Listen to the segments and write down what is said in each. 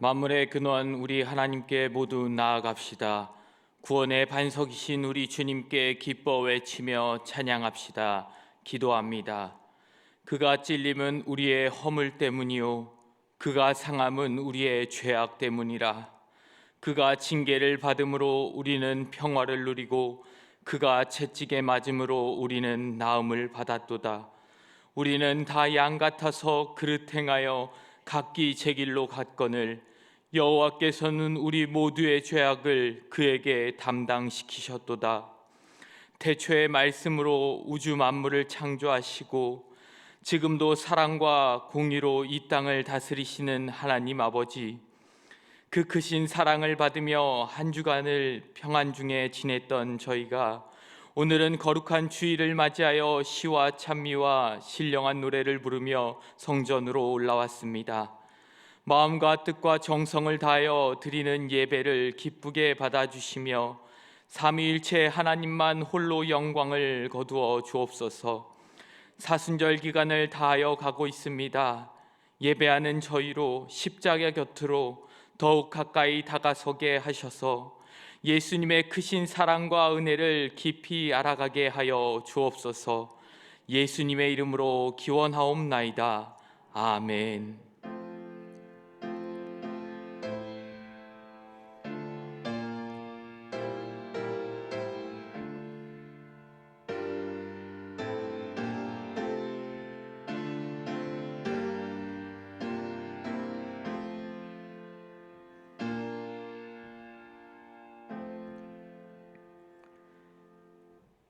만물의 근원 우리 하나님께 모두 나아갑시다. 구원의 반석이신 우리 주님께 기뻐 외치며 찬양합시다. 기도합니다. 그가 찔림은 우리의 허물 때문이요 그가 상함은 우리의 죄악 때문이라. 그가 징계를 받음으로 우리는 평화를 누리고 그가 채찍에 맞음으로 우리는 나음을 받았도다. 우리는 다 양 같아서 그릇 행하여 각기 제 길로 갔거늘 여호와께서는 우리 모두의 죄악을 그에게 담당시키셨도다. 태초의 말씀으로 우주 만물을 창조하시고 지금도 사랑과 공의로 이 땅을 다스리시는 하나님 아버지, 그 크신 사랑을 받으며 한 주간을 평안 중에 지냈던 저희가 오늘은 거룩한 주일을 맞이하여 시와 찬미와 신령한 노래를 부르며 성전으로 올라왔습니다. 마음과 뜻과 정성을 다하여 드리는 예배를 기쁘게 받아주시며 삼위일체 하나님만 홀로 영광을 거두어 주옵소서. 사순절 기간을 다하여 가고 있습니다. 예배하는 저희로 십자가 곁으로 더욱 가까이 다가서게 하셔서 예수님의 크신 사랑과 은혜를 깊이 알아가게 하여 주옵소서. 예수님의 이름으로 기원하옵나이다. 아멘.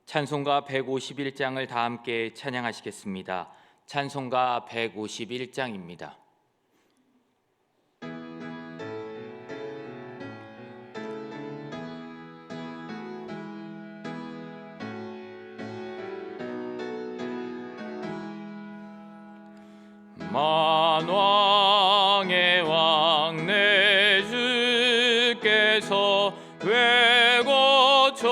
찬송가 151장을 다 함께 찬양하시겠습니다. 찬송가 151장입니다. 만왕의 왕 내 주께서 왜 거처당했나.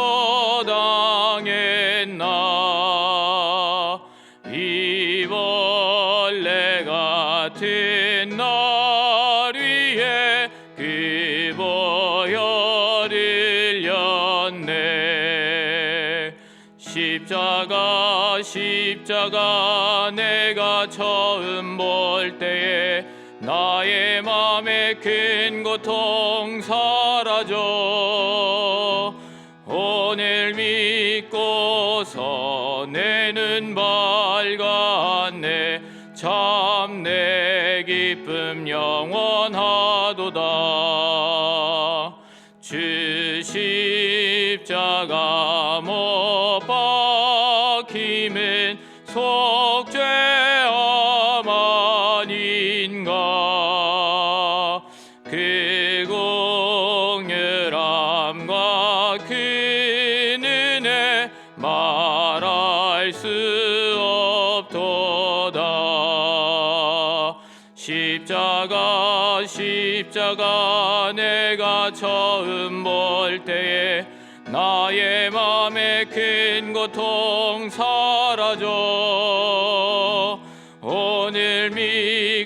이 벌레 같은 날 위에 그 보혈을 흘렸네. 십자가 내가 처음 볼 때에 나의 맘에 큰 고통 사라져. 오늘 믿고서 내 눈 밝았네. 참 내 기쁨 영원하도다. 주 십자가 못 박힘은 속죄함 아닌가. 그 공률함과 그 은혜 말할 수 없도다. 십자가 내가 처음 볼 때에 나의 맘에 큰 고통 사라져. 오늘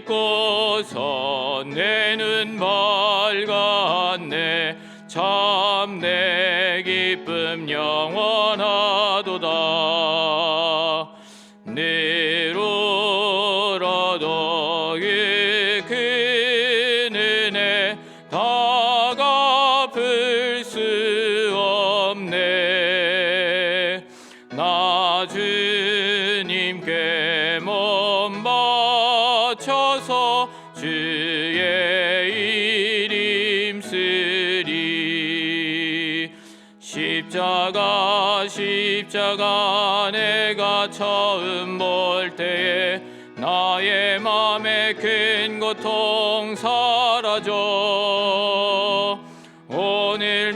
믿고서 내 눈 밝았네. 참 내 기쁨 영원하도다. 늘 울어도 그 은혜 다 갚을 수 없네. 나 주님께 몸 바쳐서 주의 이름 쓰리. 십자가 내가 처음 볼 때에 나의 맘에 큰 고통 사라져. 오늘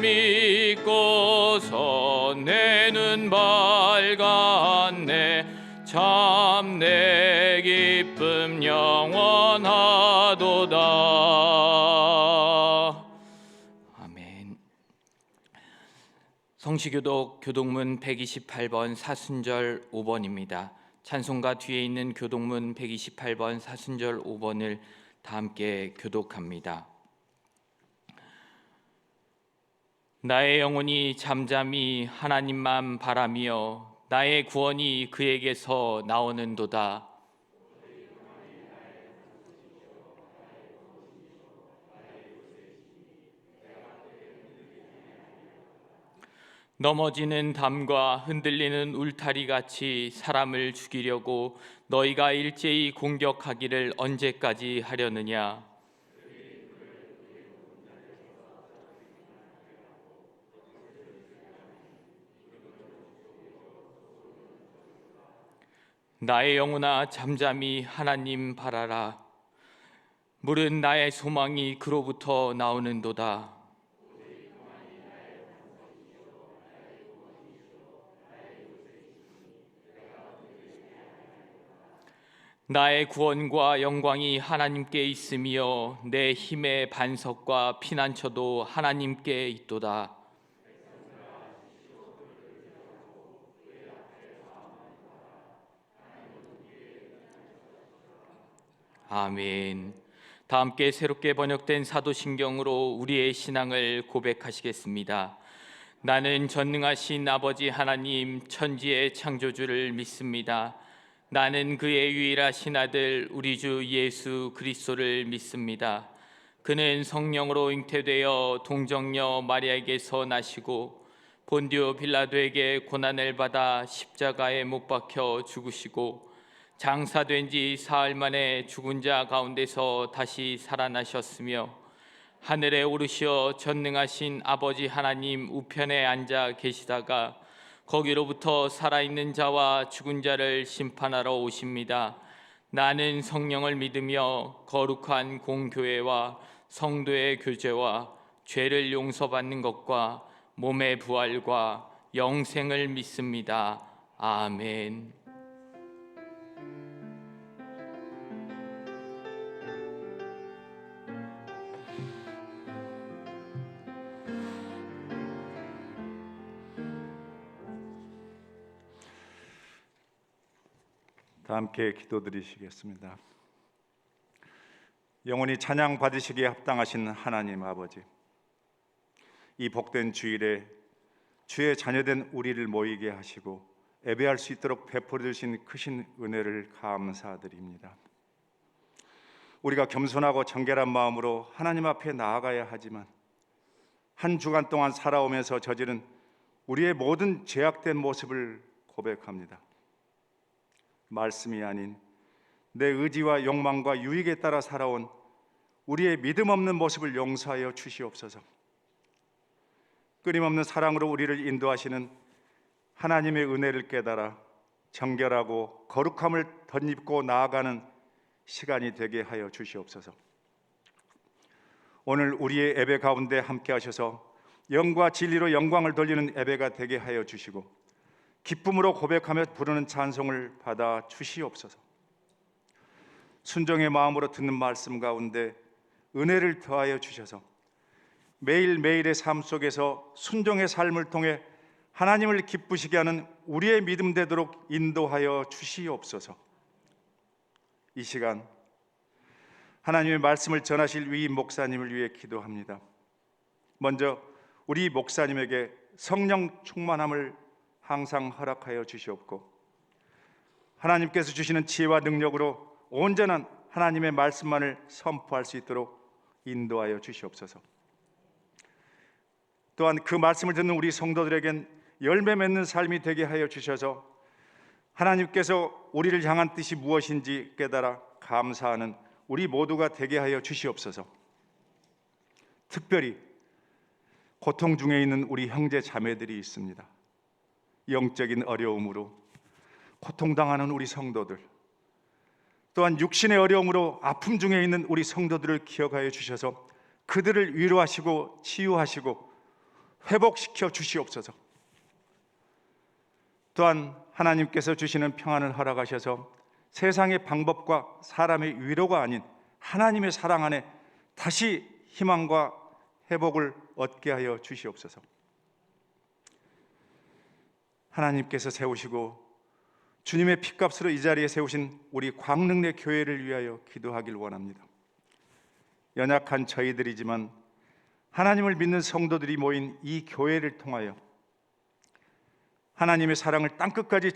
믿고서 내 눈 밝았네. 참 내 기쁨 영원하도다. 아멘. 성시교독 교독문 128번 사순절 5번입니다. 찬송가 뒤에 있는 교독문 128번 사순절 5번을 다 함께 교독합니다. 나의 영혼이 잠잠히 하나님만 바라며 나의 구원이 그에게서 나오는도다. 넘어지는 담과 흔들리는 울타리 같이 사람을 죽이려고 너희가 일제히 공격하기를 언제까지 하려느냐? 나의 영혼아 잠잠히 하나님 바라라. 물은 나의 소망이 그로부터 나오는도다. 나의 구원과 영광이 하나님께 있으며 내 힘의 반석과 피난처도 하나님께 있도다. 아멘. 다 함께 새롭게 번역된 사도신경으로 우리의 신앙을 고백하시겠습니다. 나는 전능하신 아버지 하나님 천지의 창조주를 믿습니다. 나는 그의 유일하신 아들 우리 주 예수 그리스도를 믿습니다. 그는 성령으로 잉태되어 동정녀 마리아에게서 나시고 본디오 빌라도에게 고난을 받아 십자가에 못 박혀 죽으시고 장사된 지 사흘 만에 죽은 자 가운데서 다시 살아나셨으며 하늘에 오르시어 전능하신 아버지 하나님 우편에 앉아 계시다가 거기로부터 살아있는 자와 죽은 자를 심판하러 오십니다. 나는 성령을 믿으며 거룩한 공교회와 성도의 교제와 죄를 용서받는 것과 몸의 부활과 영생을 믿습니다. 아멘. 다 함께 기도드리시겠습니다. 영원히 찬양 받으시기에 합당하신 하나님 아버지, 이 복된 주일에 주의 자녀된 우리를 모이게 하시고 예배할 수 있도록 베풀어 주신 크신 은혜를 감사드립니다. 우리가 겸손하고 정결한 마음으로 하나님 앞에 나아가야 하지만 한 주간 동안 살아오면서 저지른 우리의 모든 죄악된 모습을 고백합니다. 말씀이 아닌 내 의지와 욕망과 유익에 따라 살아온 우리의 믿음 없는 모습을 용서하여 주시옵소서. 끊임없는 사랑으로 우리를 인도하시는 하나님의 은혜를 깨달아 정결하고 거룩함을 덧입고 나아가는 시간이 되게 하여 주시옵소서. 오늘 우리의 예배 가운데 함께 하셔서 영과 진리로 영광을 돌리는 예배가 되게 하여 주시고 기쁨으로 고백하며 부르는 찬송을 받아 주시옵소서. 순종의 마음으로 듣는 말씀 가운데 은혜를 더하여 주셔서 매일매일의 삶 속에서 순종의 삶을 통해 하나님을 기쁘시게 하는 우리의 믿음 되도록 인도하여 주시옵소서. 이 시간 하나님의 말씀을 전하실 위임 목사님을 위해 기도합니다. 먼저 우리 목사님에게 성령 충만함을 항상 허락하여 주시옵고 하나님께서 주시는 지혜와 능력으로 온전한 하나님의 말씀만을 선포할 수 있도록 인도하여 주시옵소서. 또한 그 말씀을 듣는 우리 성도들에겐 열매 맺는 삶이 되게 하여 주셔서 하나님께서 우리를 향한 뜻이 무엇인지 깨달아 감사하는 우리 모두가 되게 하여 주시옵소서. 특별히 고통 중에 있는 우리 형제 자매들이 있습니다. 영적인 어려움으로 고통당하는 우리 성도들, 또한 육신의 어려움으로 아픔 중에 있는 우리 성도들을 기억하여 주셔서 그들을 위로하시고 치유하시고 회복시켜 주시옵소서. 또한 하나님께서 주시는 평안을 허락하셔서 세상의 방법과 사람의 위로가 아닌 하나님의 사랑 안에 다시 희망과 회복을 얻게 하여 주시옵소서. 하나님께서 세우시고 주님의 피값으로 이 자리에 세우신 우리 광릉내 교회를 위하여 기도하길 원합니다. 연약한 저희들이지만 하나님을 믿는 성도들이 모인 이 교회를 통하여 하나님의 사랑을 땅끝까지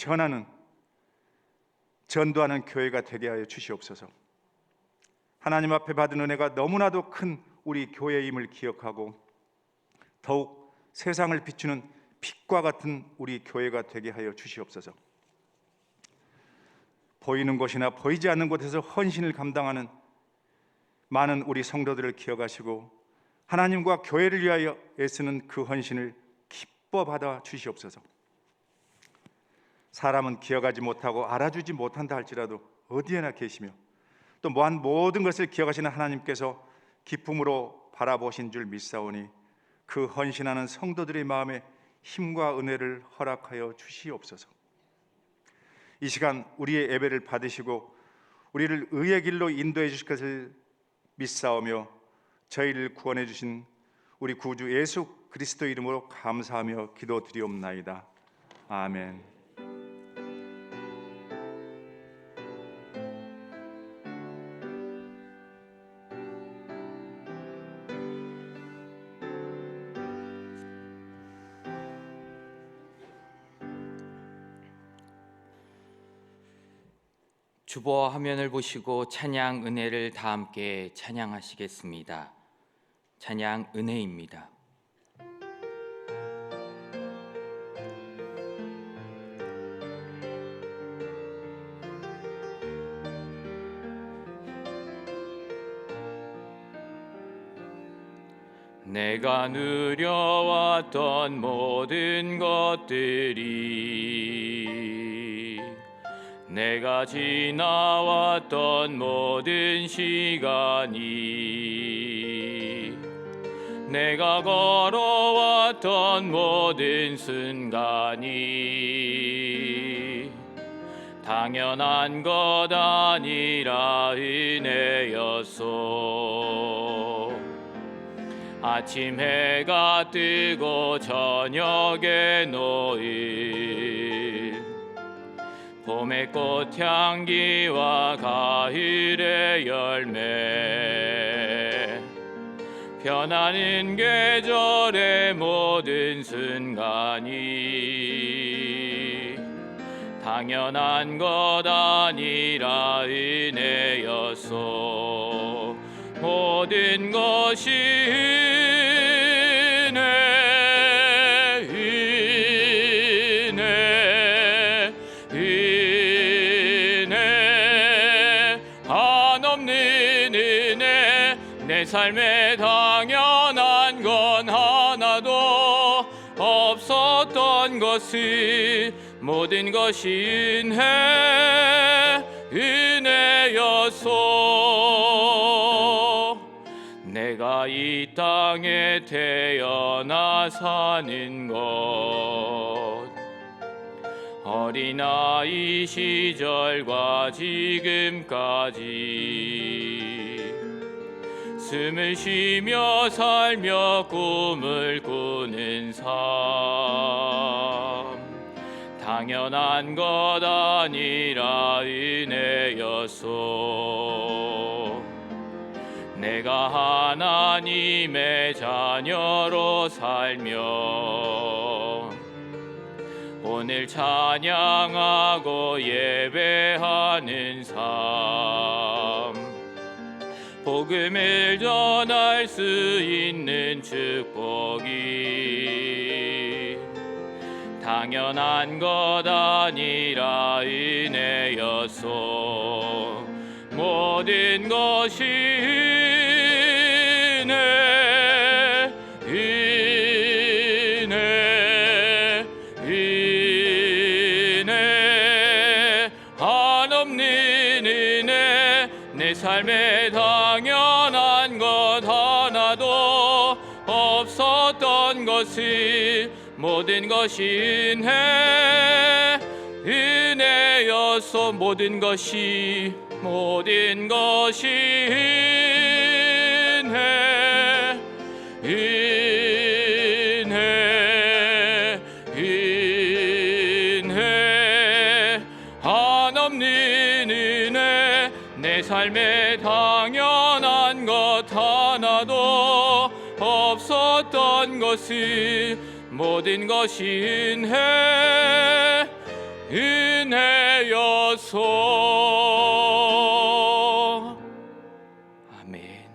전도하는 교회가 되게 하여 주시옵소서. 하나님 앞에 받은 은혜가 너무나도 큰 우리 교회임을 기억하고 더욱 세상을 비추는 빛과 같은 우리 교회가 되게 하여 주시옵소서. 보이는 곳이나 보이지 않는 곳에서 헌신을 감당하는 많은 우리 성도들을 기억하시고 하나님과 교회를 위하여 애쓰는 그 헌신을 기뻐 받아 주시옵소서. 사람은 기억하지 못하고 알아주지 못한다 할지라도 어디에나 계시며 또 모든 것을 기억하시는 하나님께서 기쁨으로 바라보신 줄 믿사오니 그 헌신하는 성도들의 마음에 힘과 은혜를 허락하여 주시옵소서. 이 시간 우리의 예배를 받으시고 우리를 의의 길로 인도해 주실 것을 믿사오며 저희를 구원해 주신 우리 구주 예수 그리스도 이름으로 감사하며 기도드리옵나이다. 아멘. 주보 화면을 보시고 찬양 은혜를 다 함께 찬양하시겠습니다. 찬양 은혜입니다. 내가 누려왔던 모든 것들이 내가 지나왔던 모든 시간이 내가 걸어왔던 모든 순간이 당연한 것 아니라 은혜였소. 아침 해가 뜨고 저녁에 노을 봄의 꽃향기와 가을의 열매 변하는 계절의 모든 순간이 당연한 것 아니라 은혜였소. 모든 것이 은혜 한없는 은혜 내 삶에 당연한 건 하나도 없었던 것을 모든 것이 은혜였소. 내가 이 땅에 태어나 사는 것 어린아이 시절과 지금까지 숨을 쉬며 살며 꿈을 꾸는 삶 당연한 것 아니라 은혜였소. 내가 하나님의 자녀로 살며 오늘 찬양하고 예배하는 삶 복음을 전할 수 있는 축복이 당연한 것 아니라 은혜였소. 모든 것이 은혜 한없는 은혜 내 삶에 당연한 것 하나도 없었던 것을 모든 것이 은혜였소. 모든 것이 은혜 한없는 은혜 내 삶에 당연한 것 하나도 없어 이런 것은 모든 것이 은혜여서. 아멘.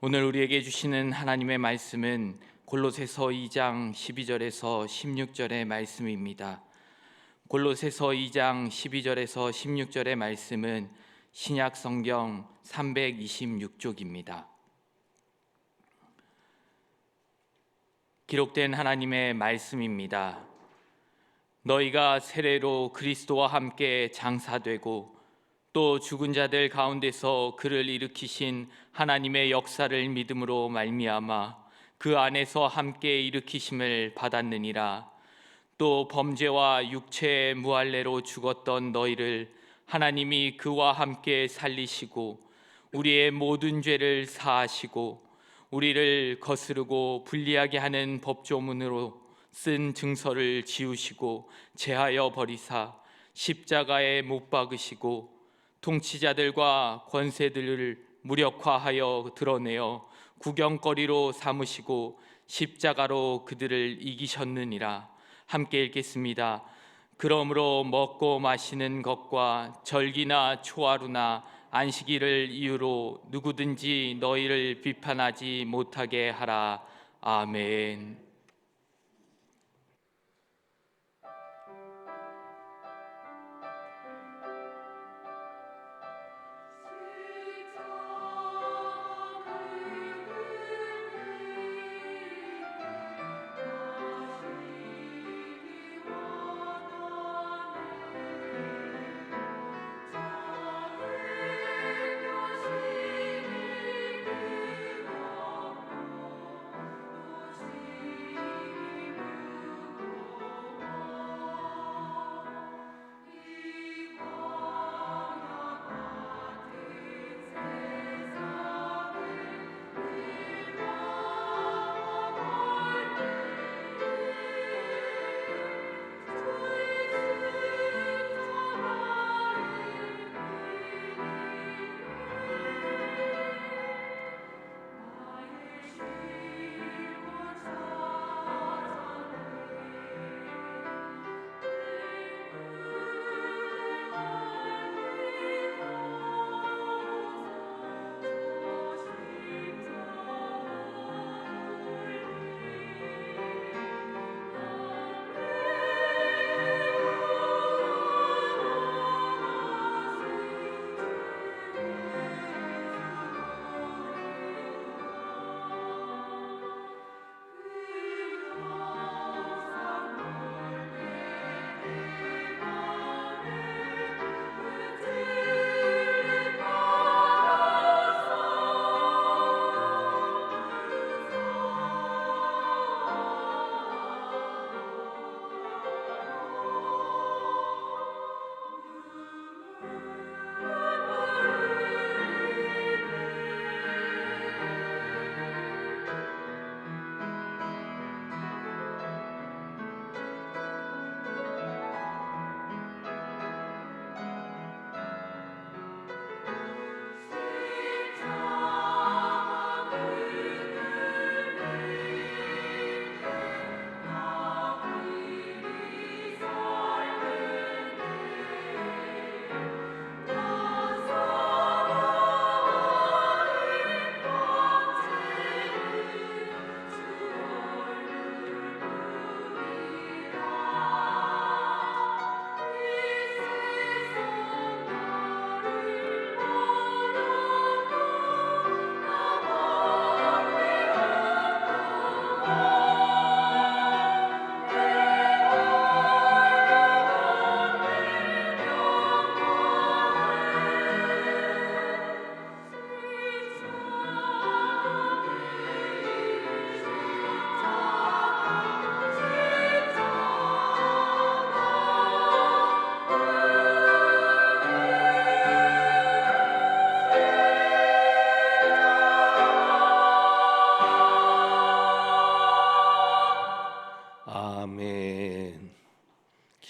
오늘 우리에게 주시는 하나님의 말씀은 골로새서 2장 12절에서 16절의 말씀입니다. 골로새서 2장 12절에서 16절의 말씀은 신약 성경 326쪽입니다. 기록된 하나님의 말씀입니다. 너희가 세례로 그리스도와 함께 장사되고 또 죽은 자들 가운데서 그를 일으키신 하나님의 역사를 믿음으로 말미암아 그 안에서 함께 일으키심을 받았느니라. 또 범죄와 육체의 무할례로 죽었던 너희를 하나님이 그와 함께 살리시고 우리의 모든 죄를 사하시고 우리를 거스르고 불리하게 하는 법조문으로 쓴 증서를 지우시고 제하여 버리사 십자가에 못 박으시고 통치자들과 권세들을 무력화하여 드러내어 구경거리로 삼으시고 십자가로 그들을 이기셨느니라. 함께 읽겠습니다. 그러므로 먹고 마시는 것과 절기나 초하루나 안식일을 이유로 누구든지 너희를 비판하지 못하게 하라. 아멘.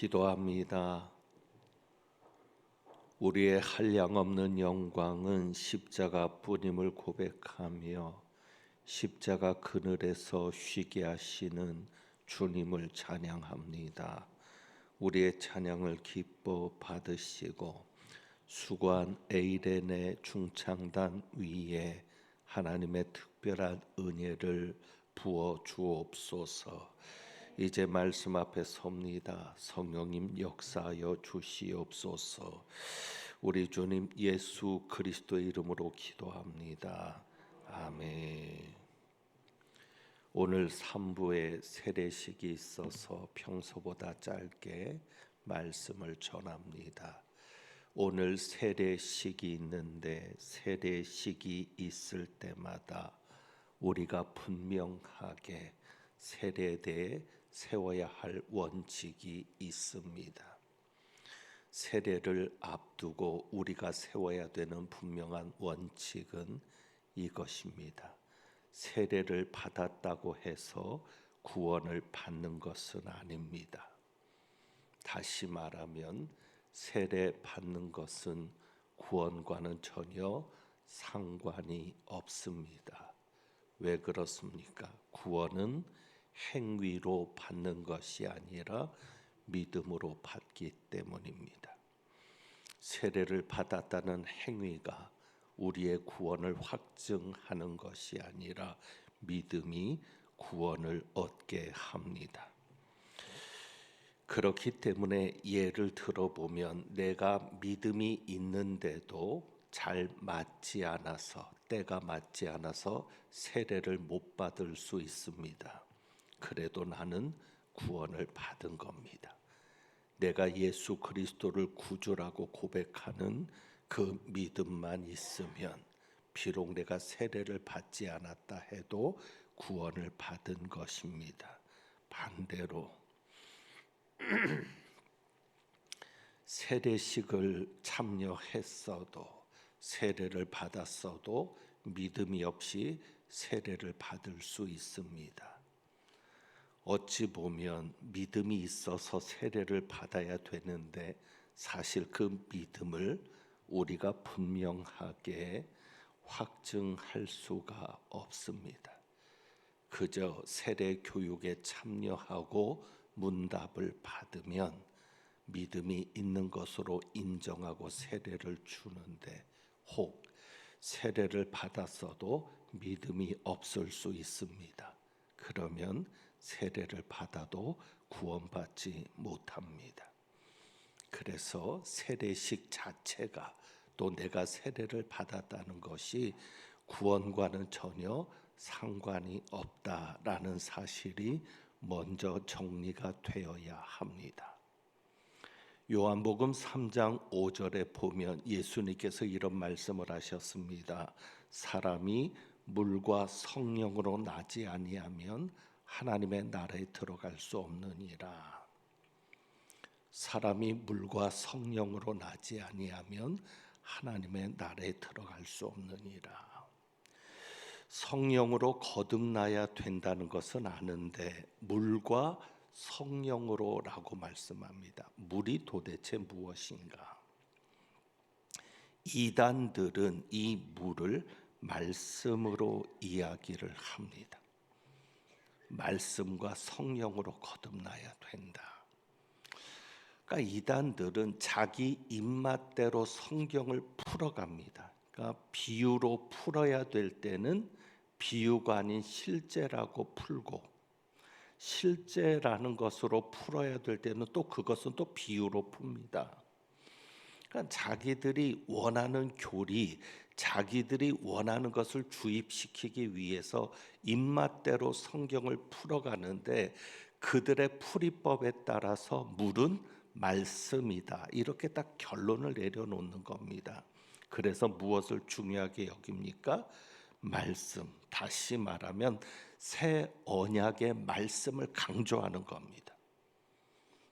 기도합니다. 우리의 한량없는 영광은 십자가뿐임을 고백하며 십자가 그늘에서 쉬게 하시는 주님을 찬양합니다. 우리의 찬양을 기뻐 받으시고 수고한 에이렌의 중창단 위에 하나님의 특별한 은혜를 부어 주옵소서. 이제 말씀 앞에 섭니다. 성령님 역사하여 주시옵소서. 우리 주님 예수 그리스도의 이름으로 기도합니다. 아멘. 오늘 3부에 세례식이 있어서 평소보다 짧게 말씀을 전합니다. 오늘 세례식이 있는데 세례식이 있을 때마다 우리가 분명하게 세례에 대해 세워야 할 원칙이 있습니다. 세례를 앞두고 우리가 세워야 되는 분명한 원칙은 이것입니다. 세례를 받았다고 해서 구원을 받는 것은 아닙니다. 다시 말하면 세례 받는 것은 구원과는 전혀 상관이 없습니다. 왜 그렇습니까? 구원은 행위로 받는 것이 아니라 믿음으로 받기 때문입니다. 세례를 받았다는 행위가 우리의 구원을 확증하는 것이 아니라 믿음이 구원을 얻게 합니다. 그렇기 때문에 예를 들어보면 내가 믿음이 있는데도 잘 맞지 않아서 때가 맞지 않아서 세례를 못 받을 수 있습니다. 그래도 나는 구원을 받은 겁니다. 내가 예수 그리스도를 구주라고 고백하는 그 믿음만 있으면 비록 내가 세례를 받지 않았다 해도 구원을 받은 것입니다. 반대로 세례식을 참여했어도 세례를 받았어도 믿음이 없이 세례를 받을 수 있습니다. 어찌 보면 믿음이 있어서 세례를 받아야 되는데 사실 그 믿음을 우리가 분명하게 확증할 수가 없습니다. 그저 세례 교육에 참여하고 문답을 받으면 믿음이 있는 것으로 인정하고 세례를 주는데 혹 세례를 받았어도 믿음이 없을 수 있습니다. 그러면 세례를 받아도 구원받지 못합니다. 그래서 세례식 자체가 또 내가 세례를 받았다는 것이 구원과는 전혀 상관이 없다라는 사실이 먼저 정리가 되어야 합니다. 요한복음 3장 5절에 보면 예수님께서 이런 말씀을 하셨습니다. 사람이 물과 성령으로 나지 아니하면 하나님의 나라에 들어갈 수 없느니라. 사람이 물과 성령으로 나지 아니하면 하나님의 나라에 들어갈 수 없느니라. 성령으로 거듭나야 된다는 것은 아는데 물과 성령으로라고 말씀합니다. 물이 도대체 무엇인가? 이단들은 이 물을 말씀으로 이야기를 합니다. 말씀과 성령으로 거듭나야 된다. 그러니까 이단들은 자기 입맛대로 성경을 풀어갑니다. 그러니까 비유로 풀어야 될 때는 비유가 아닌 실제라고 풀고 실제라는 것으로 풀어야 될 때는 또 그것은 또 비유로 풉니다. 그러니까 자기들이 원하는 교리, 자기들이 원하는 것을 주입시키기 위해서 입맛대로 성경을 풀어가는데 그들의 풀이법에 따라서 물은 말씀이다. 이렇게 딱 결론을 내려놓는 겁니다. 그래서 무엇을 중요하게 여깁니까? 말씀. 다시 말하면 새 언약의 말씀을 강조하는 겁니다.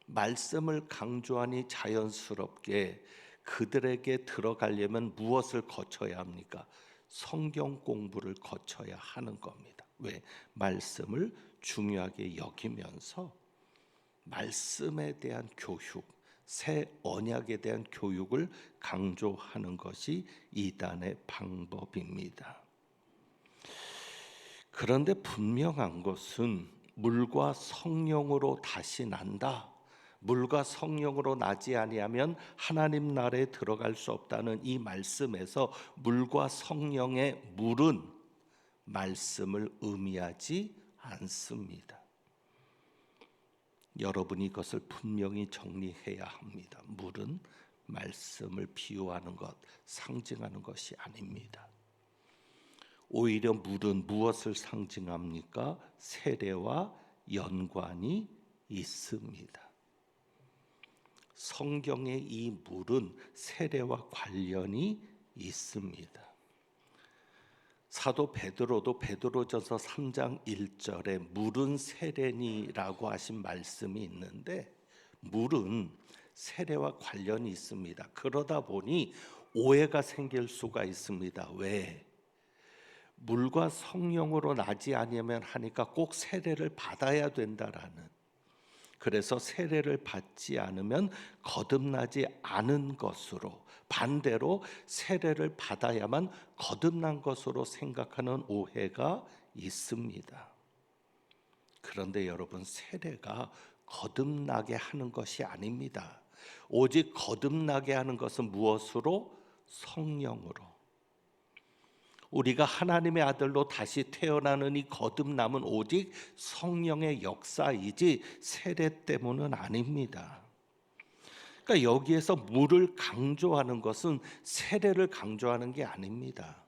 말씀을 강조하니 자연스럽게 그들에게 들어가려면 무엇을 거쳐야 합니까? 성경 공부를 거쳐야 하는 겁니다. 왜? 말씀을 중요하게 여기면서 말씀에 대한 교육, 새 언약에 대한 교육을 강조하는 것이 이단의 방법입니다. 그런데 분명한 것은 물과 성령으로 다시 난다. 물과 성령으로 나지 아니하면 하나님 나라에 들어갈 수 없다는 이 말씀에서 물과 성령의 물은 말씀을 의미하지 않습니다. 여러분이 이것을 분명히 정리해야 합니다. 물은 말씀을 비유하는 것, 상징하는 것이 아닙니다. 오히려 물은 무엇을 상징합니까? 세례와 연관이 있습니다. 성경의 이 물은 세례와 관련이 있습니다. 사도 베드로도 베드로전서 3장 1절에 물은 세례니라고 하신 말씀이 있는데 물은 세례와 관련이 있습니다. 그러다 보니 오해가 생길 수가 있습니다. 왜? 물과 성령으로 나지 아니하면 하니까 꼭 세례를 받아야 된다라는, 그래서 세례를 받지 않으면 거듭나지 않은 것으로, 반대로 세례를 받아야만 거듭난 것으로 생각하는 오해가 있습니다. 그런데 여러분, 세례가 거듭나게 하는 것이 아닙니다. 오직 거듭나게 하는 것은 무엇으로? 성령으로. 우리가 하나님의 아들로 다시 태어나는 이 거듭남은 오직 성령의 역사이지 세례 때문은 아닙니다. 그러니까 여기에서 물을 강조하는 것은 세례를 강조하는 게 아닙니다.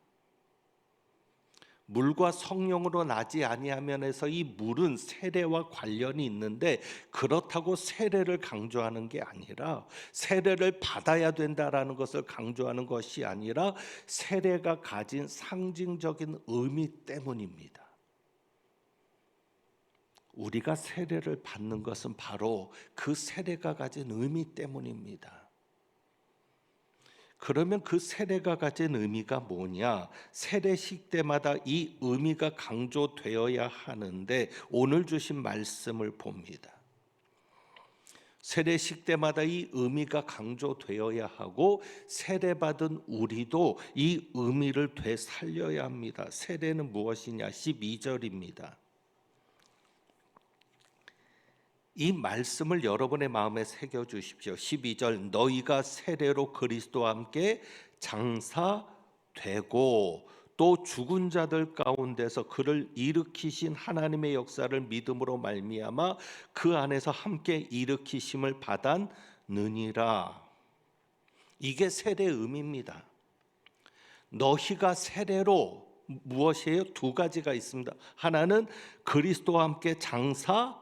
물과 성령으로 나지 아니하면에서 이 물은 세례와 관련이 있는데, 그렇다고 세례를 강조하는 게 아니라, 세례를 받아야 된다라는 것을 강조하는 것이 아니라 세례가 가진 상징적인 의미 때문입니다. 우리가 세례를 받는 것은 바로 그 세례가 가진 의미 때문입니다. 그러면 그 세례가 가진 의미가 뭐냐? 세례식 때마다 이 의미가 강조되어야 하는데 오늘 주신 말씀을 봅니다. 세례식 때마다 이 의미가 강조되어야 하고 세례받은 우리도 이 의미를 되살려야 합니다. 세례는 무엇이냐? 12절입니다. 이 말씀을 여러분의 마음에 새겨주십시오. 12절, 너희가 세례로 그리스도와 함께 장사되고 또 죽은 자들 가운데서 그를 일으키신 하나님의 역사를 믿음으로 말미암아 그 안에서 함께 일으키심을 받았느니라. 이게 세례의 의미입니다. 너희가 세례로 무엇이에요? 두 가지가 있습니다. 하나는 그리스도와 함께 장사되고,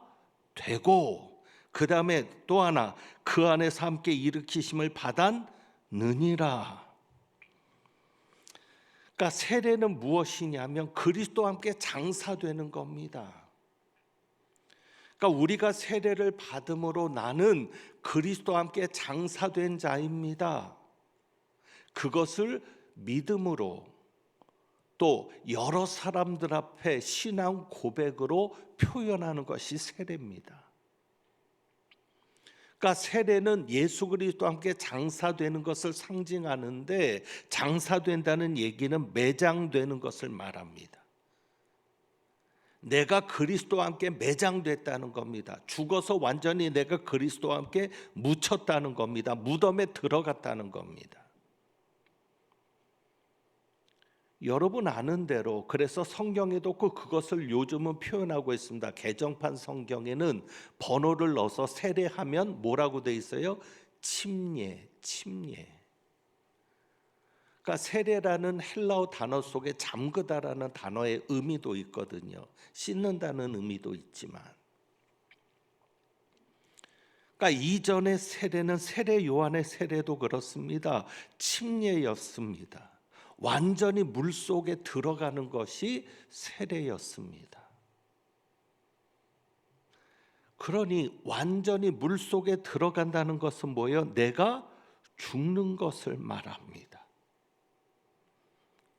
그 다음에 또 하나, 그 안에서 함께 일으키심을 받았느니라. 그러니까 세례는 무엇이냐면 그리스도와 함께 장사되는 겁니다. 그러니까 우리가 세례를 받음으로 나는 그리스도와 함께 장사된 자입니다. 그것을 믿음으로 또 여러 사람들 앞에 신앙 고백으로 표현하는 것이 세례입니다. 그러니까 세례는 예수 그리스도와 함께 장사되는 것을 상징하는데, 장사된다는 얘기는 매장되는 것을 말합니다. 내가 그리스도와 함께 매장됐다는 겁니다. 죽어서 완전히 내가 그리스도와 함께 묻혔다는 겁니다. 무덤에 들어갔다는 겁니다. 여러분 아는 대로, 그래서 성경에도 그것을 요즘은 표현하고 있습니다. 개정판 성경에는 번호를 넣어서 세례하면 뭐라고 돼 있어요? 침례. 그러니까 세례라는 헬라어 단어 속에 잠그다라는 단어의 의미도 있거든요. 씻는다는 의미도 있지만, 그러니까 이전의 세례는, 세례 요한의 세례도 그렇습니다. 침례였습니다. 완전히 물속에 들어가는 것이 세례였습니다. 그러니 완전히 물속에 들어간다는 것은 뭐예요? 내가 죽는 것을 말합니다.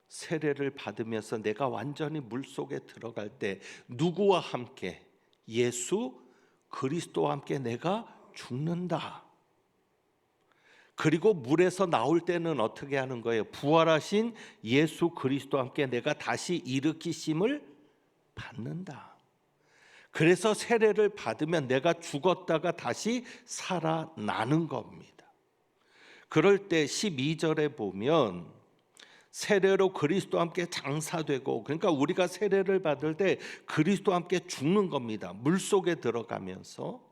세례를 받으면서 내가 완전히 물속에 들어갈 때 누구와 함께? 예수 그리스도와 함께 내가 죽는다. 그리고 물에서 나올 때는 어떻게 하는 거예요? 부활하신 예수 그리스도와 함께 내가 다시 일으키심을 받는다. 그래서 세례를 받으면 내가 죽었다가 다시 살아나는 겁니다. 그럴 때 12절에 보면 세례로 그리스도와 함께 장사되고, 그러니까 우리가 세례를 받을 때 그리스도와 함께 죽는 겁니다. 물속에 들어가면서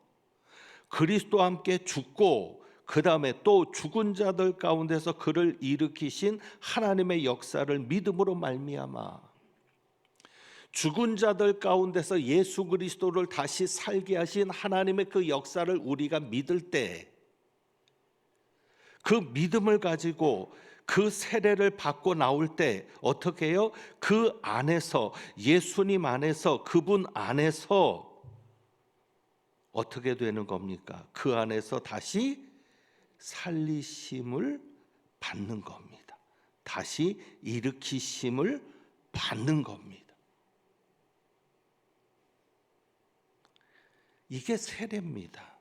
그리스도와 함께 죽고, 그 다음에 또 죽은 자들 가운데서 그를 일으키신 하나님의 역사를 믿음으로 말미암아 죽은 자들 가운데서 예수 그리스도를 다시 살게 하신 하나님의 그 역사를 우리가 믿을 때, 그 믿음을 가지고 그 세례를 받고 나올 때 어떻게 해요? 그 안에서, 예수님 안에서, 그분 안에서 어떻게 되는 겁니까? 그 안에서 다시 살리심을 받는 겁니다. 다시 일으키심을 받는 겁니다. 이게 세례입니다.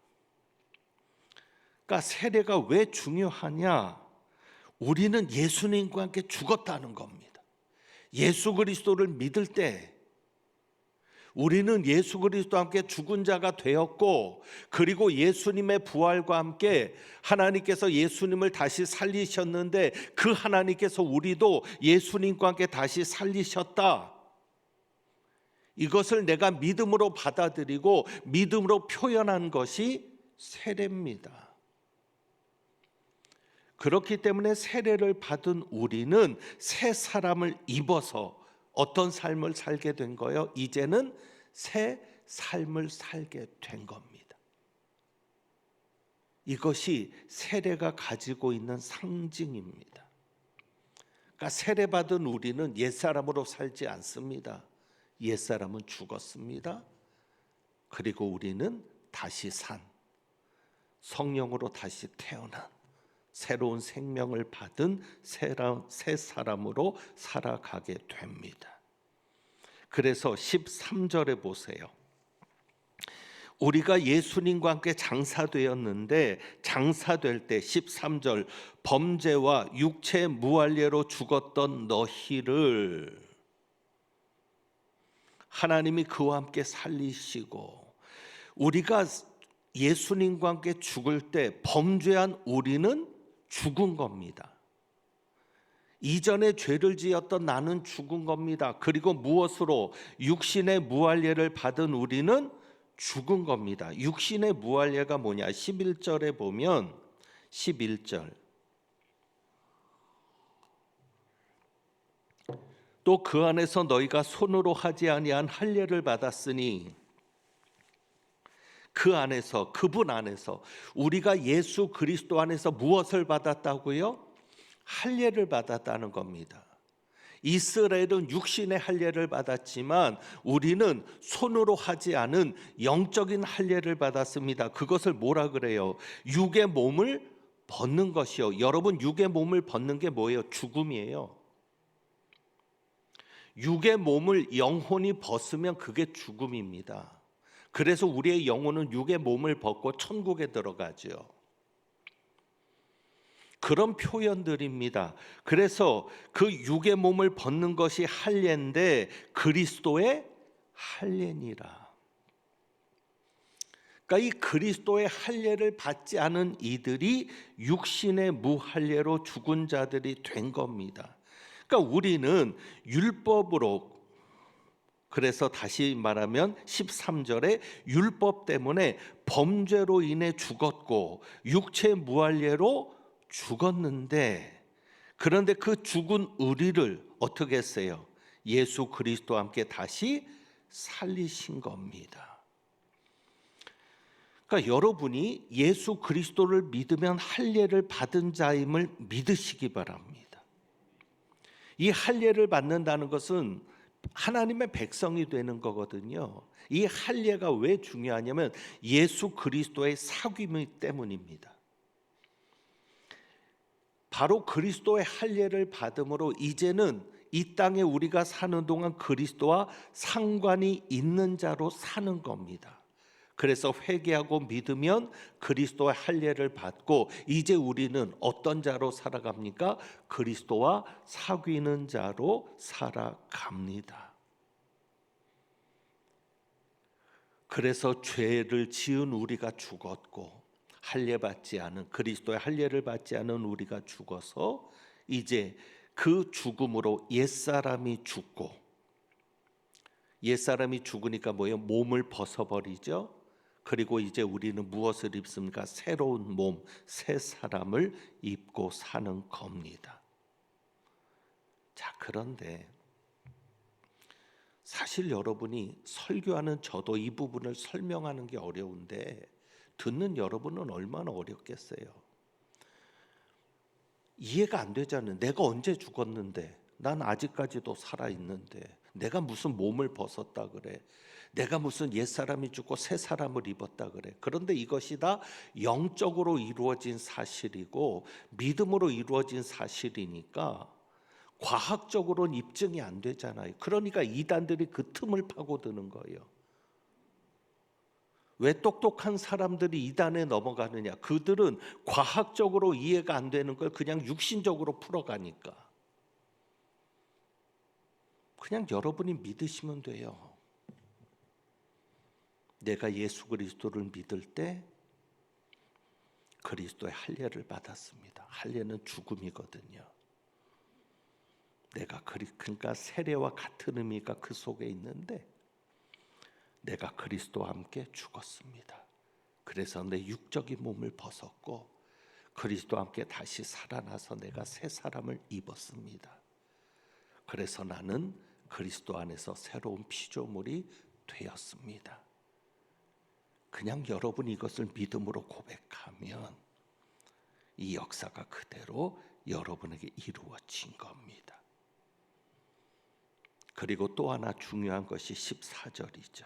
그러니까 세례가 왜 중요하냐? 우리는 예수님과 함께 죽었다는 겁니다. 예수 그리스도를 믿을 때 우리는 예수 그리스도와 함께 죽은 자가 되었고, 그리고 예수님의 부활과 함께 하나님께서 예수님을 다시 살리셨는데 그 하나님께서 우리도 예수님과 함께 다시 살리셨다. 이것을 내가 믿음으로 받아들이고 믿음으로 표현한 것이 세례입니다. 그렇기 때문에 세례를 받은 우리는 새 사람을 입어서 어떤 삶을 살게 된 거예요? 이제는 새 삶을 살게 된 겁니다. 이것이 세례가 가지고 있는 상징입니다. 그러니까 세례받은 우리는 옛사람으로 살지 않습니다. 옛사람은 죽었습니다. 그리고 우리는 다시 산, 성령으로 다시 태어난 새로운 생명을 받은 새 사람으로 살아가게 됩니다. 그래서 13절에 보세요. 우리가 예수님과 함께 장사되었는데, 장사될 때 13절, 범죄와 육체 무할례로 죽었던 너희를 하나님이 그와 함께 살리시고, 우리가 예수님과 함께 죽을 때 범죄한 우리는 죽은 겁니다. 이전에 죄를 지었던 나는 죽은 겁니다. 그리고 무엇으로? 육신의 무할례를 받은 우리는 죽은 겁니다. 육신의 무할례가 뭐냐? 11절에 보면 11절, 또 그 안에서 너희가 손으로 하지 아니한 할례를 받았으니, 그 안에서, 그분 안에서, 우리가 예수 그리스도 안에서 무엇을 받았다고요? 할례를 받았다는 겁니다. 이스라엘은 육신의 할례를 받았지만 우리는 손으로 하지 않은 영적인 할례를 받았습니다. 그것을 뭐라 그래요? 육의 몸을 벗는 것이요. 여러분, 육의 몸을 벗는 게 뭐예요? 죽음이에요. 육의 몸을 영혼이 벗으면 그게 죽음입니다. 그래서 우리의 영혼은 육의 몸을 벗고 천국에 들어가죠. 그런 표현들입니다. 그래서 그 육의 몸을 벗는 것이 할례인데 그리스도의 할례니라. 그러니까 이 그리스도의 할례를 받지 않은 이들이 육신의 무할례로 죽은 자들이 된 겁니다. 그러니까 우리는 율법으로, 그래서 다시 말하면 13절에 율법 때문에 범죄로 인해 죽었고 육체 무할례로 죽었는데, 그런데 그 죽은 우리를 어떻게 했어요? 예수 그리스도와 함께 다시 살리신 겁니다. 그러니까 여러분이 예수 그리스도를 믿으면 할례를 받은 자임을 믿으시기 바랍니다. 이 할례를 받는다는 것은 하나님의 백성이 되는 거거든요. 이 할례가 왜 중요하냐면 예수 그리스도의 사귐이 때문입니다. 바로 그리스도의 할례를 받음으로 이제는 이 땅에 우리가 사는 동안 그리스도와 상관이 있는 자로 사는 겁니다. 그래서 회개하고 믿으면 그리스도의 할례를 받고 이제 우리는 어떤 자로 살아갑니까? 그리스도와 사귀는 자로 살아갑니다. 그래서 죄를 지은 우리가 죽었고 할례 받지 않은 그리스도의 할례를 받지 않은 우리가 죽어서 이제 그 죽음으로 옛사람이 죽고, 옛사람이 죽으니까 뭐예요? 몸을 벗어버리죠. 그리고 이제 우리는 무엇을 입습니까? 새로운 몸, 새 사람을 입고 사는 겁니다. 자, 그런데 사실 여러분이 설교하는 저도 이 부분을 설명하는 게 어려운데 듣는 여러분은 얼마나 어렵겠어요. 이해가 안 되잖아요. 내가 언제 죽었는데, 난 아직까지도 살아있는데 내가 무슨 몸을 벗었다 그래, 내가 무슨 옛사람이 죽고 새 사람을 입었다 그래. 그런데 이것이 다 영적으로 이루어진 사실이고 믿음으로 이루어진 사실이니까 과학적으로는 입증이 안 되잖아요. 그러니까 이단들이 그 틈을 파고드는 거예요. 왜 똑똑한 사람들이 이단에 넘어가느냐? 그들은 과학적으로 이해가 안 되는 걸 그냥 육신적으로 풀어가니까. 그냥 여러분이 믿으시면 돼요. 내가 예수 그리스도를 믿을 때 그리스도의 할례를 받았습니다. 할례는 죽음이거든요. 내가 그러니까 세례와 같은 의미가 그 속에 있는데 내가 그리스도와 함께 죽었습니다. 그래서 내 육적인 몸을 벗었고 그리스도와 함께 다시 살아나서 내가 새 사람을 입었습니다. 그래서 나는 그리스도 안에서 새로운 피조물이 되었습니다. 그냥 여러분이 이것을 믿음으로 고백하면 이 역사가 그대로 여러분에게 이루어진 겁니다. 그리고 또 하나 중요한 것이 14절이죠.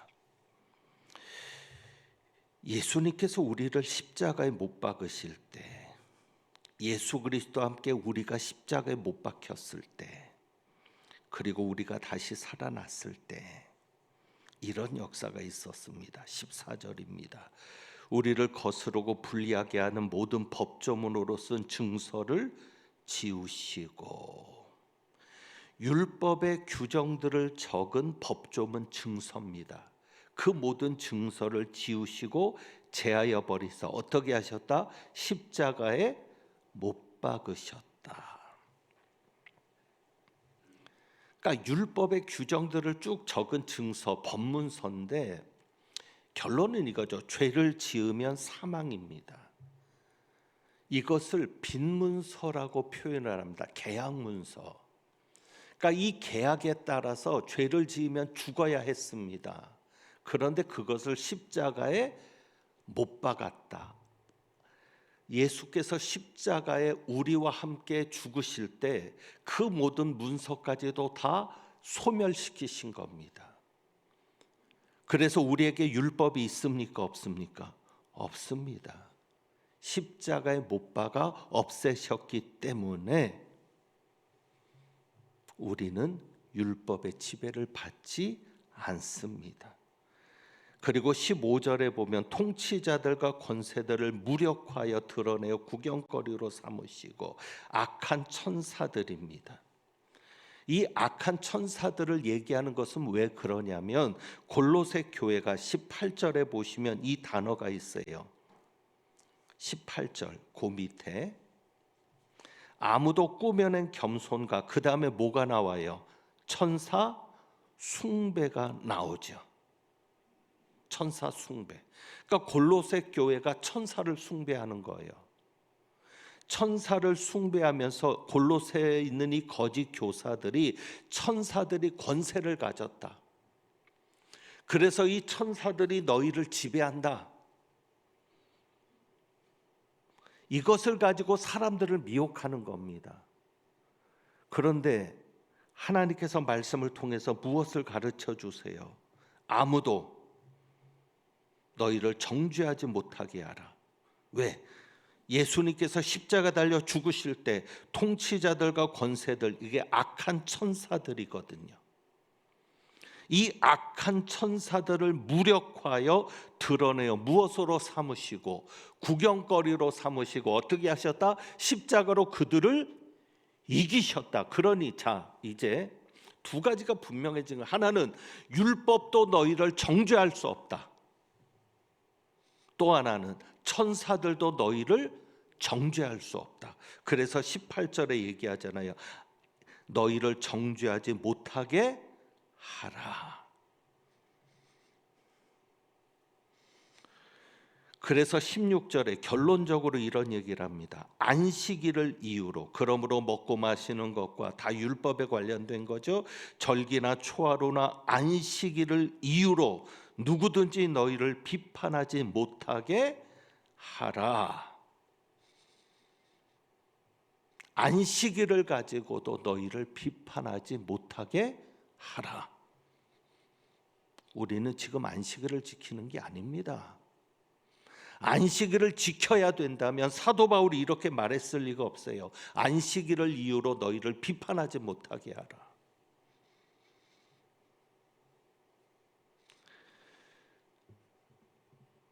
예수님께서 우리를 십자가에 못 박으실 때, 예수 그리스도와 함께 우리가 십자가에 못 박혔을 때, 그리고 우리가 다시 살아났을 때 이런 역사가 있었습니다. 14절입니다. 우리를 거스르고 불리하게 하는 모든 법조문으로 쓴 증서를 지우시고, 율법의 규정들을 적은 법조문 증서입니다. 그 모든 증서를 지우시고 제하여 버리사 어떻게 하셨다? 십자가에 못 박으셨다. 그러니까 율법의 규정들을 쭉 적은 증서, 법문서인데 결론은 이거죠. 죄를 지으면 사망입니다. 이것을 빈문서라고 표현을 합니다. 계약문서. 그러니까 이 계약에 따라서 죄를 지으면 죽어야 했습니다. 그런데 그것을 십자가에 못 박았다. 예수께서 십자가에 우리와 함께 죽으실 때 그 모든 문서까지도 다 소멸시키신 겁니다. 그래서 우리에게 율법이 있습니까? 없습니까? 없습니다. 십자가에 못 박아 없애셨기 때문에 우리는 율법의 지배를 받지 않습니다. 그리고 15절에 보면 통치자들과 권세들을 무력화하여 드러내어 구경거리로 삼으시고 악한 천사들입니다. 이 악한 천사들을 얘기하는 것은 왜 그러냐면 골로새 교회가 18절에 보시면 이 단어가 있어요. 18절 그 밑에 아무도 꾸며낸 겸손과 그 다음에 뭐가 나와요? 천사 숭배가 나오죠. 천사 숭배. 그러니까 골로새 교회가 천사를 숭배하는 거예요. 천사를 숭배하면서 골로새에 있는 이 거짓 교사들이 천사들이 권세를 가졌다. 그래서 이 천사들이 너희를 지배한다. 이것을 가지고 사람들을 미혹하는 겁니다. 그런데 하나님께서 말씀을 통해서 무엇을 가르쳐 주세요? 아무도 너희를 정죄하지 못하게 하라. 왜? 예수님께서 십자가 달려 죽으실 때 통치자들과 권세들, 이게 악한 천사들이거든요. 이 악한 천사들을 무력화하여 드러내어 무엇으로 삼으시고 구경거리로 삼으시고 어떻게 하셨다? 십자가로 그들을 이기셨다. 그러니 자 이제 두 가지가 분명해진 거. 하나는 율법도 너희를 정죄할 수 없다. 또 하나는 천사들도 너희를 정죄할 수 없다. 그래서 18절에 얘기하잖아요. 너희를 정죄하지 못하게 하라. 그래서 16절에 결론적으로 이런 얘기를 합니다. 안식일을 이유로, 그러므로 먹고 마시는 것과 다 율법에 관련된 거죠. 절기나 초하루나 안식일을 이유로 누구든지 너희를 비판하지 못하게 하라. 안식일을 가지고도 너희를 비판하지 못하게 하라. 우리는 지금 안식일을 지키는 게 아닙니다. 안식일을 지켜야 된다면 사도 바울이 이렇게 말했을 리가 없어요. 안식일을 이유로 너희를 비판하지 못하게 하라.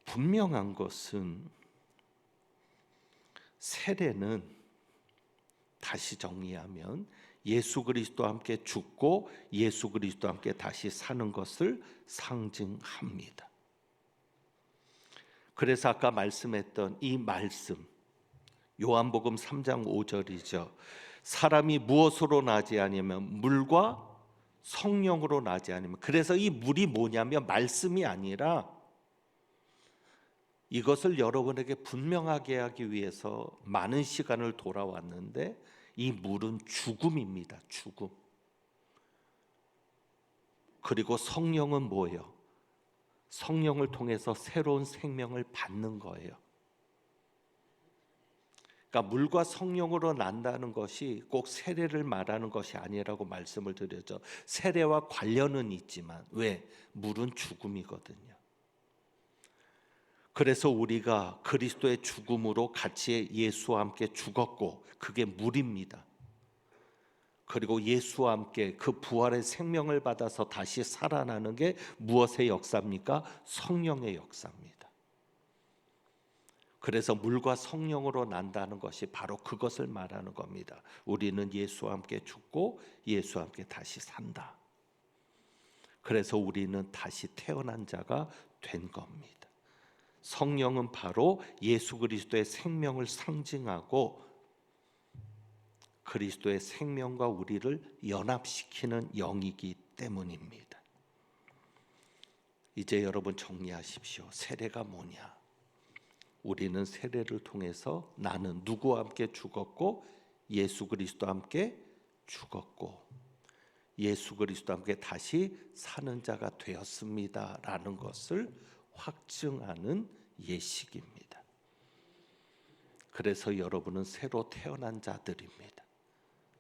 분명한 것은 세례는, 다시 정리하면, 예수 그리스도와 함께 죽고 예수 그리스도와 함께 다시 사는 것을 상징합니다. 그래서 아까 말씀했던 이 말씀, 요한복음 3장 5절이죠. 사람이 무엇으로 나지 아니면 물과 성령으로 나지 아니면. 그래서 이 물이 뭐냐면 말씀이 아니라, 이것을 여러분에게 분명하게 하기 위해서 많은 시간을 돌아왔는데, 이 물은 죽음입니다. 죽음. 그리고 성령은 뭐예요? 성령을 통해서 새로운 생명을 받는 거예요. 그러니까 물과 성령으로 난다는 것이 꼭 세례를 말하는 것이 아니라고 말씀을 드렸죠. 세례와 관련은 있지만, 왜? 물은 죽음이거든요. 그래서 우리가 그리스도의 죽음으로 같이 예수와 함께 죽었고, 그게 물입니다. 그리고 예수와 함께 그 부활의 생명을 받아서 다시 살아나는 게 무엇의 역사입니까? 성령의 역사입니다. 그래서 물과 성령으로 난다는 것이 바로 그것을 말하는 겁니다. 우리는 예수와 함께 죽고 예수와 함께 다시 산다. 그래서 우리는 다시 태어난 자가 된 겁니다. 성령은 바로 예수 그리스도의 생명을 상징하고 그리스도의 생명과 우리를 연합시키는 영이기 때문입니다. 이제 여러분 정리하십시오. 세례가 뭐냐? 우리는 세례를 통해서 나는 누구와 함께 죽었고 예수 그리스도와 함께 죽었고 예수 그리스도와 함께 다시 사는 자가 되었습니다라는 것을 확증하는 예식입니다. 그래서 여러분은 새로 태어난 자들입니다.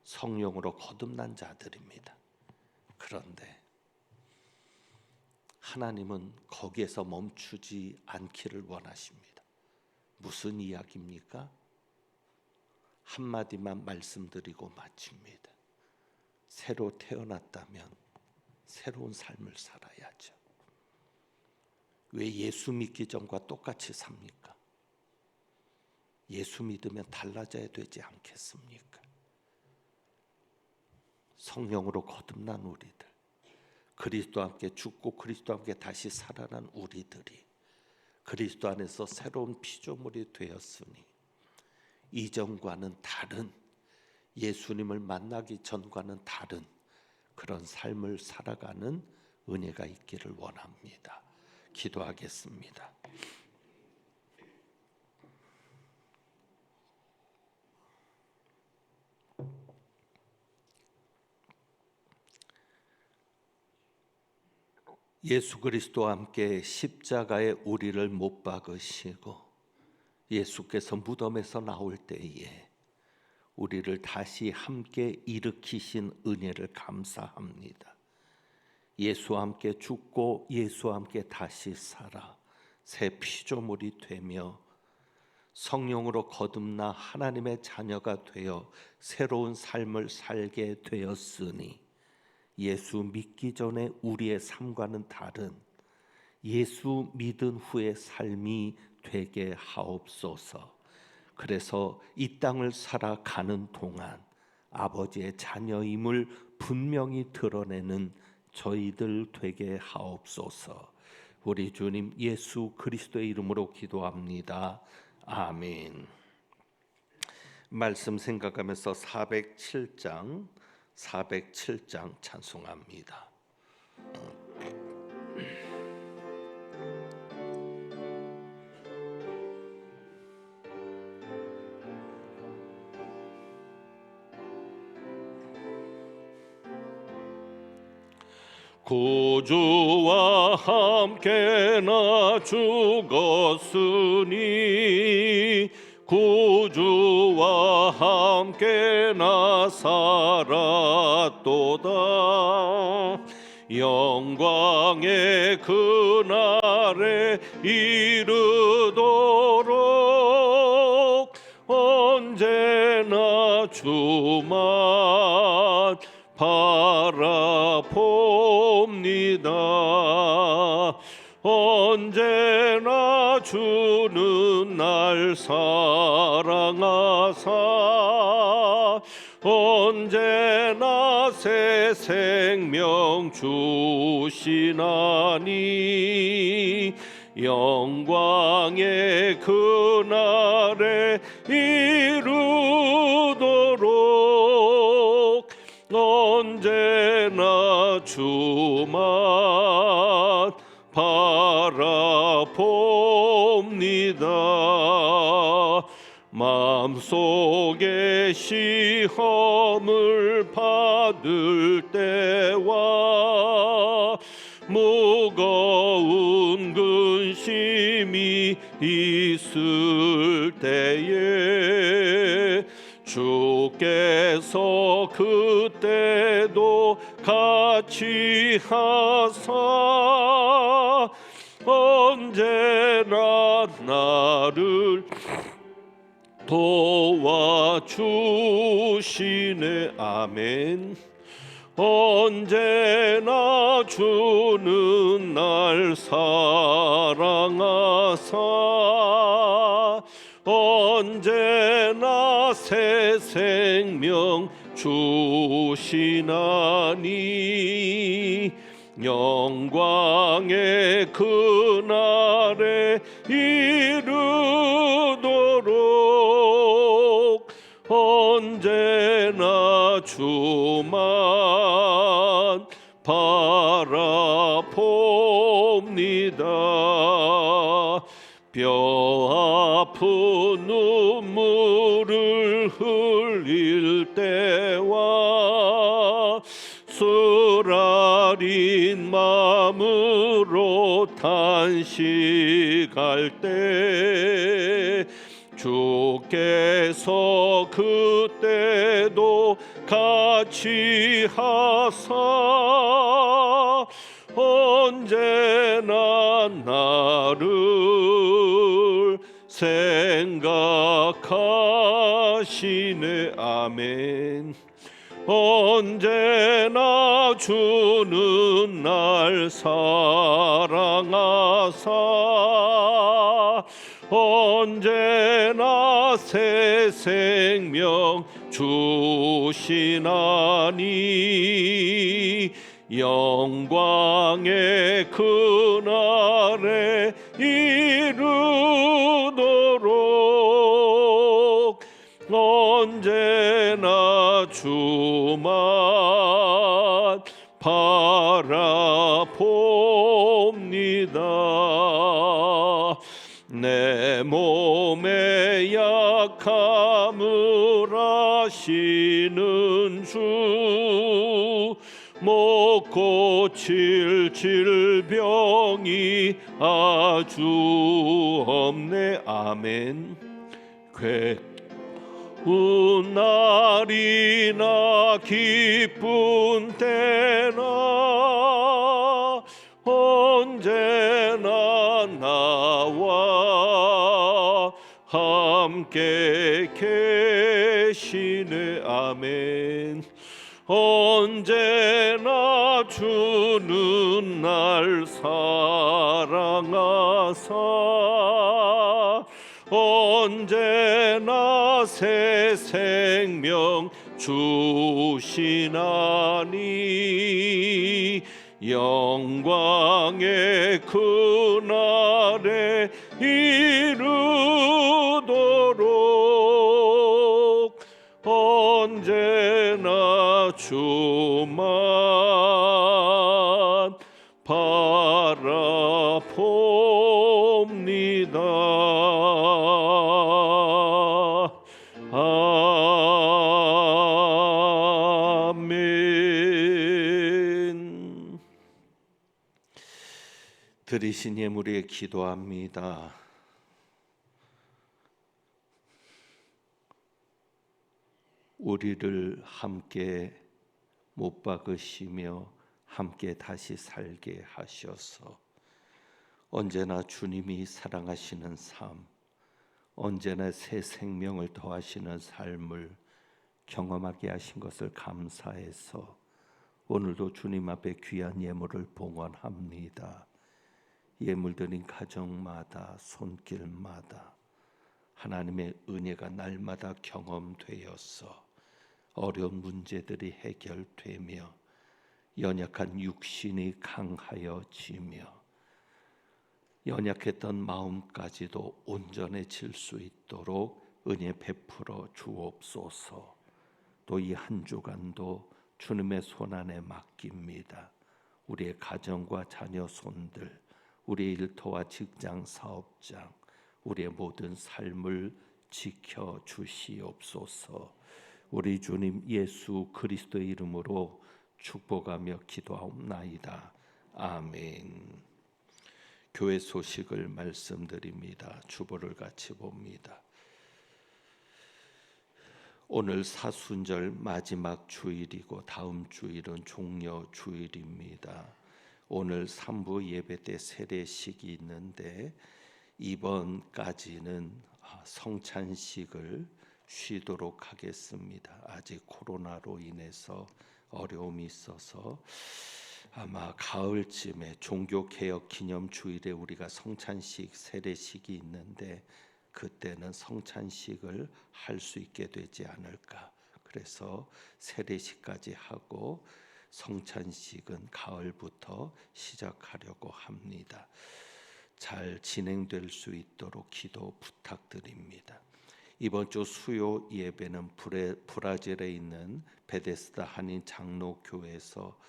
성령으로 거듭난 자들입니다. 그런데 하나님은 거기에서 멈추지 않기를 원하십니다. 무슨 이야기입니까? 한마디만 말씀드리고 마칩니다. 새로 태어났다면 새로운 삶을 살아야죠. 왜 예수 믿기 전과 똑같이 삽니까? 예수 믿으면 달라져야 되지 않겠습니까? 성령으로 거듭난 우리들, 그리스도와 함께 죽고 그리스도와 함께 다시 살아난 우리들이 그리스도 안에서 새로운 피조물이 되었으니 이전과는 다른, 예수님을 만나기 전과는 다른 그런 삶을 살아가는 은혜가 있기를 원합니다. 기도하겠습니다. 예수 그리스도와 함께 십자가에 우리를 못 박으시고 예수께서 무덤에서 나올 때에 우리를 다시 함께 일으키신 은혜를 감사합니다. 예수와 함께 죽고 예수와 함께 다시 살아 새 피조물이 되며 성령으로 거듭나 하나님의 자녀가 되어 새로운 삶을 살게 되었으니 예수 믿기 전에 우리의 삶과는 다른 예수 믿은 후의 삶이 되게 하옵소서. 그래서 이 땅을 살아가는 동안 아버지의 자녀임을 분명히 드러내는 저희들 되게 하옵소서. 우리 주님 예수 그리스도의 이름으로 기도합니다. 아멘. 말씀 생각하면서 407장 찬송합니다. 구주와 함께 나 죽었으니 구주와 함께 나 살았도다. 영광의 그날에 이르도록 언제나 주만 바라봅니다. 언제나 주는 날 사랑하사 언제나 새 생명 주시나니 영광의 그날에 이르도록 언제나 주만 바라봅니다. 마음속에 시험을 받을 때와 무거운 근심이 있을 때에 주께서 그때도 같이 하사 언제나 나를 도와주시네. 아멘. 언제나 주는 날 사랑하사 언제나 새 생명 주시나니 영광의 그날에 이르도록 언제나 주만 바라봅니다. 뼈 아픈 눈물을 흘릴 때와 쓰라린 마음으로 탄식할 때 주께서 그때도 같이 하사 언제나 나를 생각하시네. 아멘. 언제나 주는 날 사랑하사 언제나 새 생명 주시나니 영광의 그날에 이르도록 언제나 주만 바라봅니다. 내 몸의 약함을 아시는 주 못 고칠 질병이 아주 없네. 아멘. 괴로운 날이나 기쁜 때나 언제나 나와 함께 계시네. 아멘. 언제나 주는 날 사랑하사 언제나 새 생명 주시나니 영광의 그날에 이르도록 언제나 주만 바라봅니다. 아멘. 들으신 예물에 기도합니다. 우리를 함께 못 박으시며 함께 다시 살게 하셔서 언제나 주님이 사랑하시는 삶, 언제나 새 생명을 더하시는 삶을 경험하게 하신 것을 감사해서 오늘도 주님 앞에 귀한 예물을 봉헌합니다. 예물 드린 가정마다 손길마다 하나님의 은혜가 날마다 경험되어서 어려운 문제들이 해결되며 연약한 육신이 강하여지며 연약했던 마음까지도 온전해질 수 있도록 은혜 베풀어 주옵소서. 또 이 한 주간도 주님의 손안에 맡깁니다. 우리의 가정과 자녀 손들, 우리의 일터와 직장 사업장, 우리의 모든 삶을 지켜 주시옵소서. 우리 주님 예수 그리스도의 이름으로 축복하며 기도하옵나이다. 아멘. 교회 소식을 말씀드립니다. 주보를 같이 봅니다. 오늘 사순절 마지막 주일이고 다음 주일은 종려 주일입니다. 오늘 3부 예배 때 세례식이 있는데 이번까지는 성찬식을 쉬도록 하겠습니다. 아직 코로나로 인해서 어려움이 있어서 아마 가을쯤에 종교개혁 기념주일에 우리가 성찬식 세례식이 있는데 그때는 성찬식을 할 수 있게 되지 않을까. 그래서 세례식까지 하고 성찬식은 가을부터 시작하려고 합니다. 잘 진행될 수 있도록 기도 부탁드립니다. 이번 주 수요 예배는 브라질에 있는 베데스다 한인 장로교회에서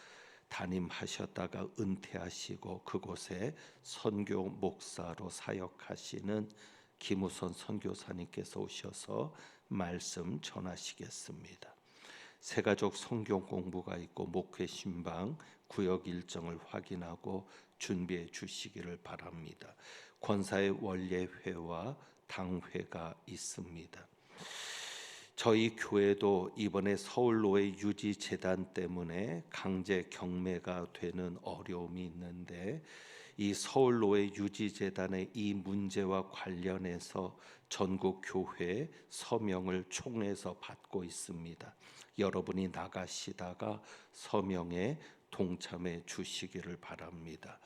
담임하셨다가 은퇴하시고 그곳에 선교 목사로 사역하시는 김우선 선교사님께서 오셔서 말씀 전하시겠습니다. 새가족 성경 공부가 있고 목회 신방 구역 일정을 확인하고 준비해 주시기를 바랍니다. 권사의 원례회와 당회가 있습니다. 저희 교회도 이번에 서울로의 유지재단 때문에 강제 경매가 되는 어려움이 있는데 이 서울로의 유지재단의 이 문제와 관련해서 전국 교회 서명을 총회에서 받고 있습니다. 여러분이 나가시다가 서명에 동참해 주시기를 바랍니다.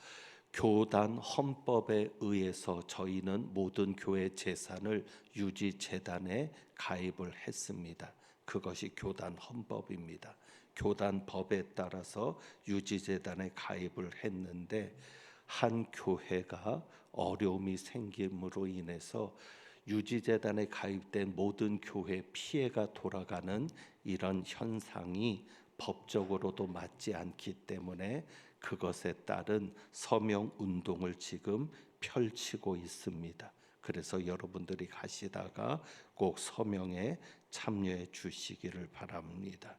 교단 헌법에 의해서 저희는 모든 교회 재산을 유지재단에 가입을 했습니다. 그것이 교단 헌법입니다. 교단 법에 따라서 유지재단에 가입을 했는데 한 교회가 어려움이 생김으로 인해서 유지재단에 가입된 모든 교회 피해가 돌아가는 이런 현상이 법적으로도 맞지 않기 때문에 그것에 따른 서명 운동을 지금 펼치고 있습니다. 그래서 여러분들이 가시다가 꼭 서명에 참여해 주시기를 바랍니다.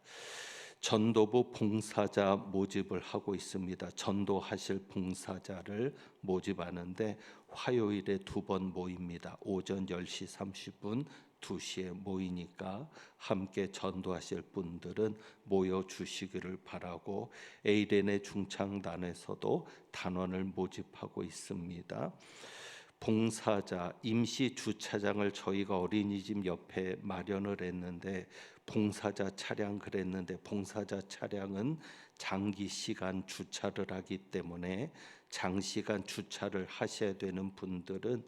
전도부 봉사자 모집을 하고 있습니다. 전도하실 봉사자를 모집하는데 화요일에 2번 모입니다. 오전 10시 30분 2시에 모이니까 함께 전도하실 분들은 모여 주시기를 바라고 에이렌의 중창단에서도 단원을 모집하고 있습니다. 봉사자 임시 주차장을 저희가 어린이집 옆에 마련을 했는데 봉사자 차량 그랬는데 봉사자 차량은 장기 시간 주차를 하기 때문에 장시간 주차를 하셔야 되는 분들은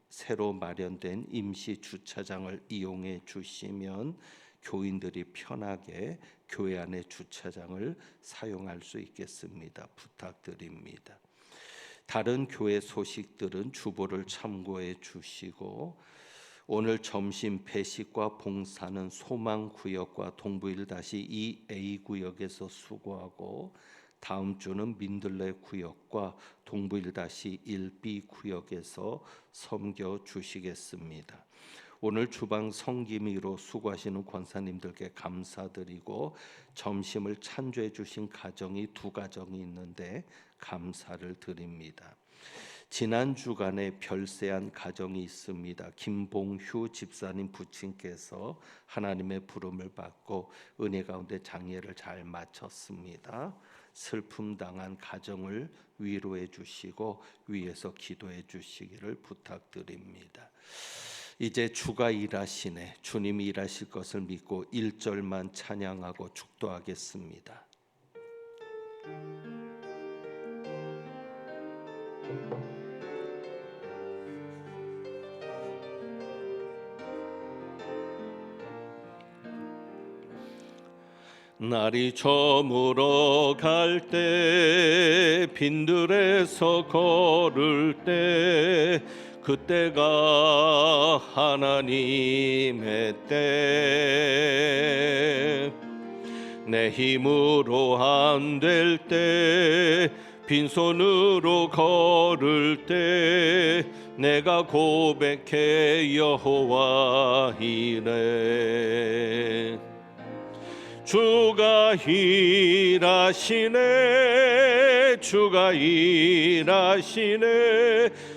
새로 마련된 임시 주차장을 이용해 주시면 교인들이 편하게 교회 안의 주차장을 사용할 수 있겠습니다. 부탁드립니다. 다른 교회 소식들은 주보를 참고해 주시고, 오늘 점심 배식과 봉사는 소망구역과 동부 1-2A 구역에서 수고하고, 다음 주는 민들레 구역과 동부 1-1B 구역에서 섬겨 주시겠습니다. 오늘 주방 성김이로 수고하시는 권사님들께 감사드리고, 점심을 찬조해 주신 가정이 2가정이 있는데 감사를 드립니다. 지난 주간에 별세한 가정이 있습니다. 김봉휴 집사님 부친께서 하나님의 부름을 받고 은혜 가운데 장례를 잘 마쳤습니다. 슬픔 당한 가정을 위로해 주시고 위에서 기도해 주시기를 부탁드립니다. 이제 주가 일하시네, 주님이 일하실 것을 믿고 1절만 찬양하고 축도하겠습니다. 날이 저물어 갈 때, 빈들에서 걸을 때, 그때가 하나님의 때. 내 힘으로 안 될 때, 빈손으로 걸을 때, 내가 고백해 여호와 이래. 주가 일하시네, 주가 일하시네,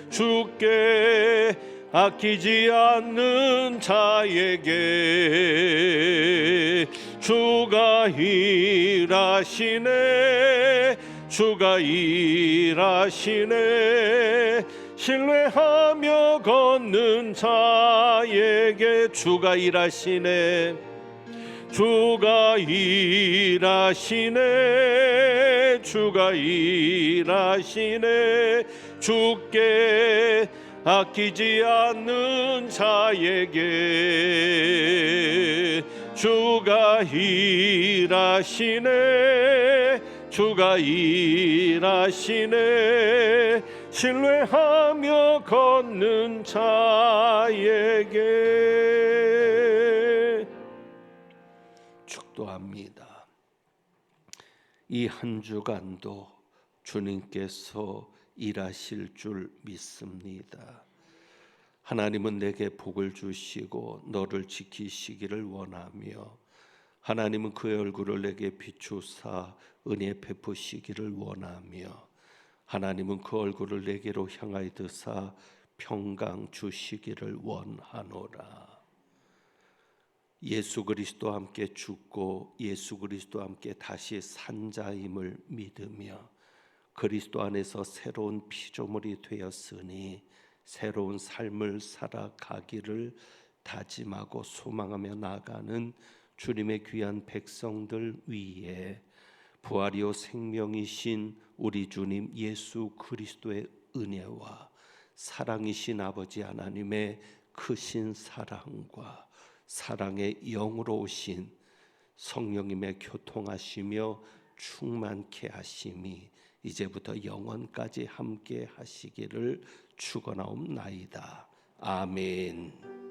주께 아끼지 않는 자에게. 주가 일하시네, 주가 일하시네, 신뢰하며 걷는 자에게. 주가 일하시네, 주가 일하시네, 주가 일하시네, 주께 아끼지 않는 자에게. 주가 일하시네, 주가 일하시네, 신뢰하며 걷는 자에게. 축도합니다. 이 한 주간도 주님께서 일하실 줄 믿습니다. 하나님은 내게 복을 주시고 너를 지키시기를 원하며, 하나님은 그의 얼굴을 내게 비추사 은혜 베푸시기를 원하며, 하나님은 그 얼굴을 내게로 향하여 드사 평강 주시기를 원하노라. 예수 그리스도와 함께 죽고 예수 그리스도와 함께 다시 산 자임을 믿으며 그리스도 안에서 새로운 피조물이 되었으니 새로운 삶을 살아가기를 다짐하고 소망하며 나아가는 주님의 귀한 백성들 위에 부활이요 생명이신 우리 주님 예수 그리스도의 은혜와 사랑이신 아버지 하나님의 크신 사랑과 사랑의 영으로 오신 성령님의 교통하시며 충만케 하심이 이제부터 영원까지 함께 하시기를 축원하옵나이다. 아멘.